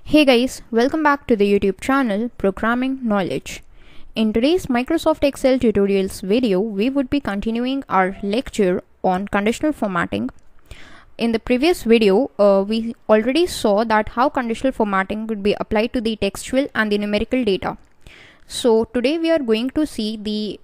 Hey guys, welcome back to the YouTube channel Programming Knowledge. In today's Microsoft Excel tutorials video, we would be continuing our lecture on conditional formatting. In the previous video, we already saw that how conditional formatting would be applied to the textual and the numerical data. So today we are going to see the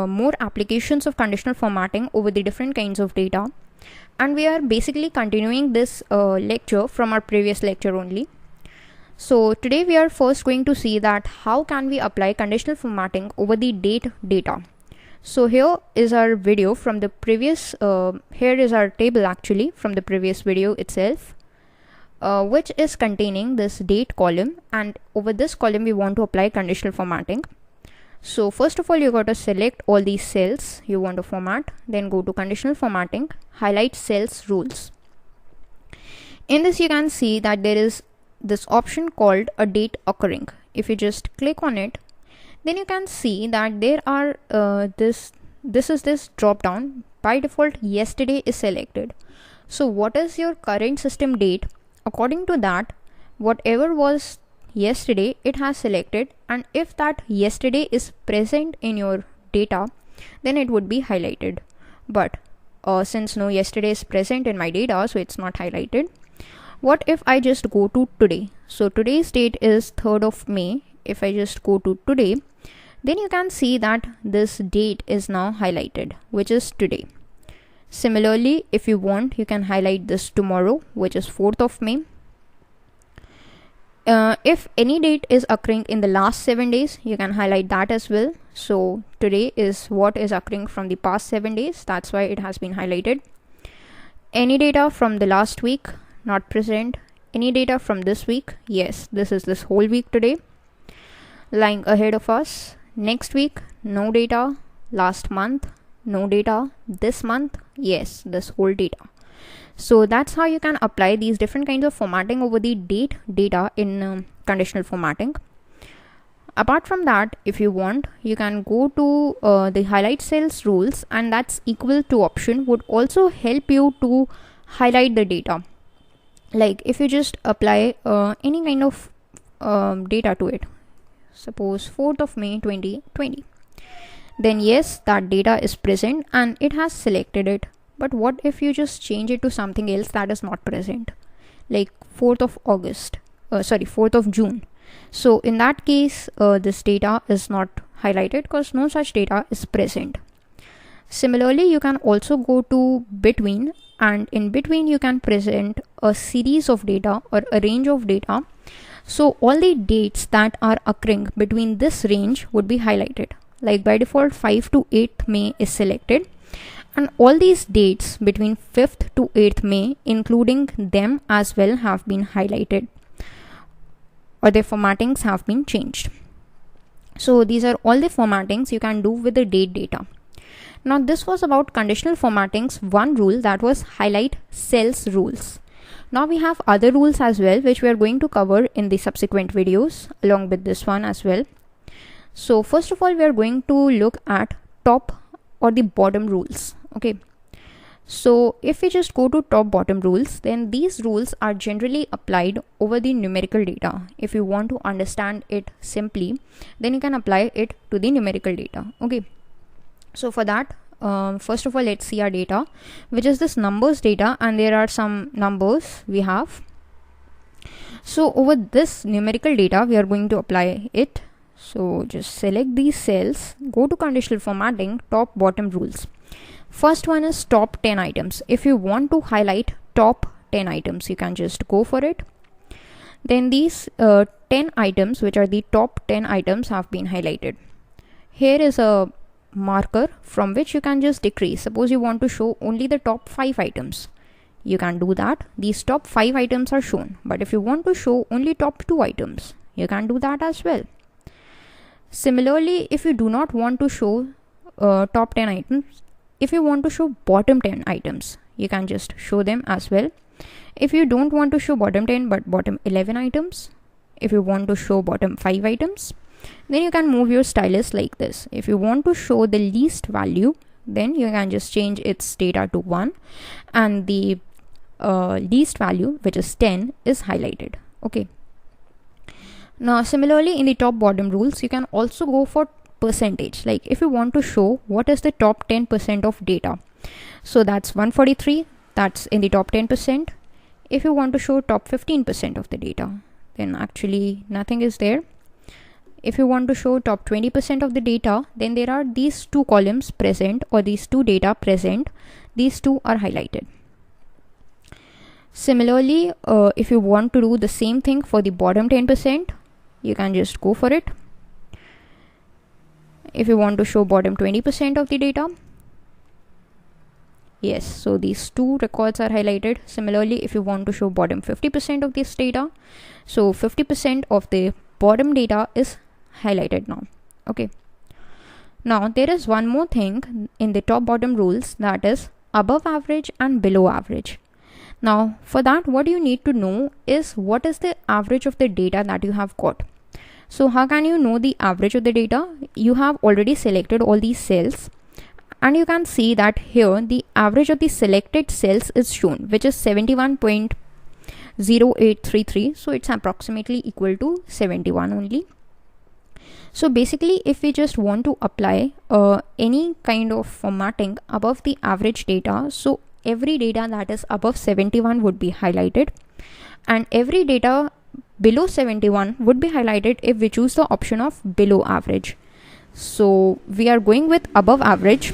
more applications of conditional formatting over the different kinds of data. And we are basically continuing this lecture from our previous lecture only. So today we are first going to see that how can we apply conditional formatting over the date data. So here is our video from the previous, here is our table actually from the previous video itself, which is containing this date column, and over this column we want to apply conditional formatting. So first of all, you got to select all these cells you want to format, then go to conditional formatting, highlight cells rules. In this you can see that there is this option called a date occurring. If you just click on it, then you can see that there are this is this drop down. By default yesterday is selected. So what is your current system date? According to that, whatever was yesterday it has selected, and if that yesterday is present in your data, then it would be highlighted. But since no yesterday is present in my data, so it's not highlighted. What if I just go to today? So today's date is 3rd of May. If I just go to today, then you can see that this date is now highlighted, which is today. Similarly, if you want, you can highlight this tomorrow, which is 4th of May. If any date is occurring in the last 7 days, you can highlight that as well. So today is what is occurring from the past 7 days. That's why it has been highlighted. Any data from the last week, not present. Any data from this week, yes, this is this whole week today lying ahead of us. Next week, no data. Last month, no data. This month, yes, this whole data. So that's how you can apply these different kinds of formatting over the date data in conditional formatting. Apart from that, if you want, you can go to the highlight cells rules, and that's equal to option would also help you to highlight the data. Like if you just apply any kind of data to it, suppose 4th of May 2020, then yes, that data is present and it has selected it. But what if you just change it to something else that is not present, like 4th of June? So in that case, this data is not highlighted because no such data is present. Similarly, you can also go to between, and in between you can present a series of data or a range of data. So all the dates that are occurring between this range would be highlighted. Like by default 5 to 8th May is selected, and all these dates between 5th to 8th May, including them as well, have been highlighted, or their formattings have been changed. So these are all the formattings you can do with the date data. Now this was about conditional formatting's one rule, that was highlight cells rules. Now we have other rules as well, which we are going to cover in the subsequent videos along with this one as well. So first of all, we are going to look at top or the bottom rules. Okay. So if we just go to top bottom rules, then these rules are generally applied over the numerical data. If you want to understand it simply, then you can apply it to the numerical data. Okay. So for that, first of all, let's see our data, which is this numbers data, and there are some numbers we have. So over this numerical data, we are going to apply it. So just select these cells, go to conditional formatting, top bottom rules. First one is top 10 items. If you want to highlight top 10 items, you can just go for it. Then these 10 items, which are the top 10 items, have been highlighted. Here is a marker from which you can just decrease. Suppose you want to show only the top 5 items, you can do that. These top 5 items are shown, but if you want to show only top 2 items, you can do that as well. Similarly, if you do not want to show top 10 items, if you want to show bottom 10 items, you can just show them as well. If you don't want to show bottom 10 but bottom 11 items, if you want to show bottom 5 items, then you can move your stylus like this. If you want to show the least value, then you can just change its data to 1, and the least value, which is 10, is highlighted. Okay. Now similarly, in the top bottom rules, you can also go for percentage. Like if you want to show what is the top 10% of data, so that's 143, that's in the top 10%. If you want to show top 15% of the data, then actually nothing is there. If you want to show top 20% of the data, then there are these two columns present, or these two data present, these two are highlighted. Similarly, if you want to do the same thing for the bottom 10%, you can just go for it. If you want to show bottom 20% of the data, yes, so these two records are highlighted. Similarly, if you want to show bottom 50% of this data, so 50% of the bottom data is highlighted now. Okay, now there is one more thing in the top bottom rules, that is above average and below average. Now for that, what you need to know is what is the average of the data that you have got. So how can you know the average of the data? You have already selected all these cells, and you can see that here the average of the selected cells is shown, which is 71.0833. so it's approximately equal to 71 only. So basically, if we just want to apply any kind of formatting above the average data, so every data that is above 71 would be highlighted, and every data below 71 would be highlighted if we choose the option of below average. So we are going with above average,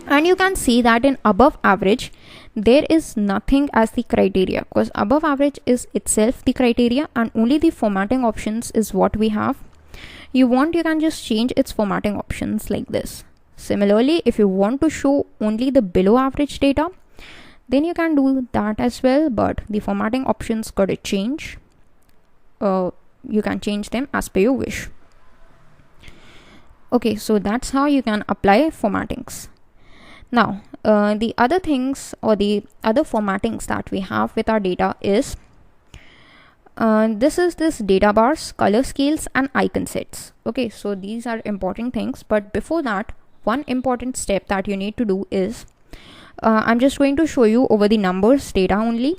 and you can see that in above average there is nothing as the criteria, because above average is itself the criteria, and only the formatting options is what we have. You can just change its formatting options like this. Similarly, if you want to show only the below average data, then you can do that as well, but the formatting options got to change. You can change them as per your wish. Okay, so that's how you can apply formattings. Now the other things, or the other formattings that we have with our data is this data bars, color scales, and icon sets. Okay, so these are important things, but before that, one important step that you need to do is I'm just going to show you over the numbers data only.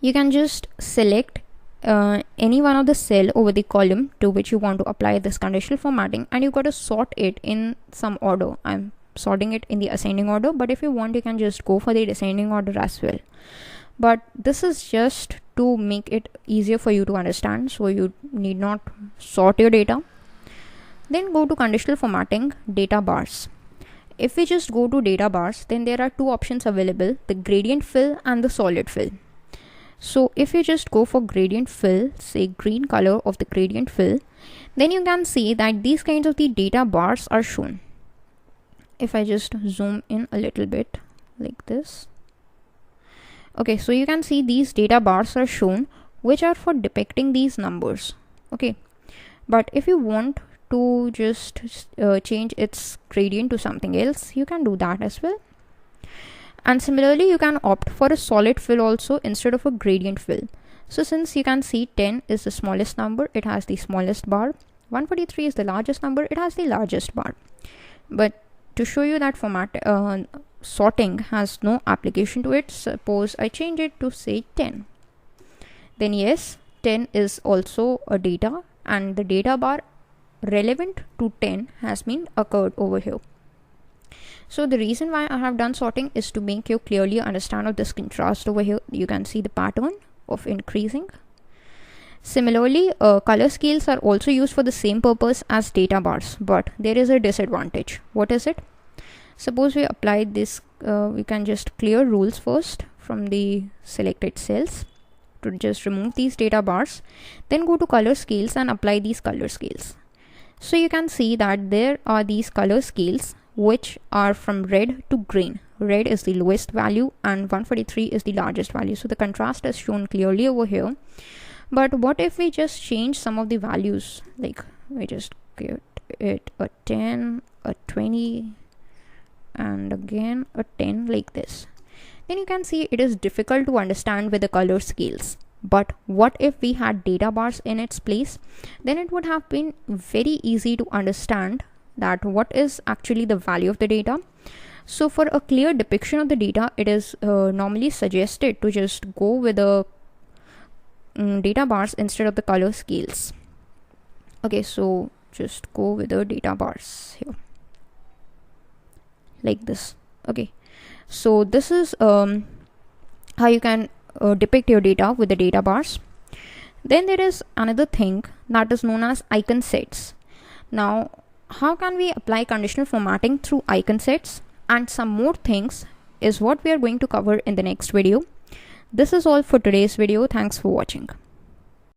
You can just select any one of the cell over the column to which you want to apply this conditional formatting, and you got to sort it in some order. I'm sorting it in the ascending order, but if you want, you can just go for the descending order as well. But this is just to make it easier for you to understand, so you need not sort your data. Then go to conditional formatting, data bars. If we just go to data bars, then there are two options available, the gradient fill and the solid fill. So if you just go for gradient fill, say green color of the gradient fill, then you can see that these kinds of the data bars are shown. If I just zoom in a little bit like this. Okay, so you can see these data bars are shown, which are for depicting these numbers. Okay, but if you want to just change its gradient to something else, you can do that as well. And similarly, you can opt for a solid fill also instead of a gradient fill. So since you can see 10 is the smallest number, it has the smallest bar. 143 is the largest number, it has the largest bar. But to show you that sorting has no application to it, suppose I change it to say 10. Then yes, 10 is also a data, and the data bar relevant to 10 has been occurred over here. So the reason why I have done sorting is to make you clearly understand of this contrast over here. You can see the pattern of increasing. Similarly, color scales are also used for the same purpose as data bars, but there is a disadvantage. What is it? Suppose we apply this, we can just clear rules first from the selected cells to just remove these data bars, then go to color scales and apply these color scales. So you can see that there are these color scales which are from red to green. Red is the lowest value and 143 is the largest value. So the contrast is shown clearly over here. But what if we just change some of the values, like we just give it a 10, a 20, and again a 10 like this? Then you can see it is difficult to understand with the color scales. But what if we had data bars in its place? Then it would have been very easy to understand that what is actually the value of the data. So for a clear depiction of the data, it is normally suggested to just go with a data bars instead of the color scales. Okay, so just go with the data bars here like this. Okay, so this is how you can depict your data with the data bars. Then there is another thing that is known as icon sets. Now, how can we apply conditional formatting through icon sets and some more things is what we are going to cover in the next video. This is all for today's video. Thanks for watching.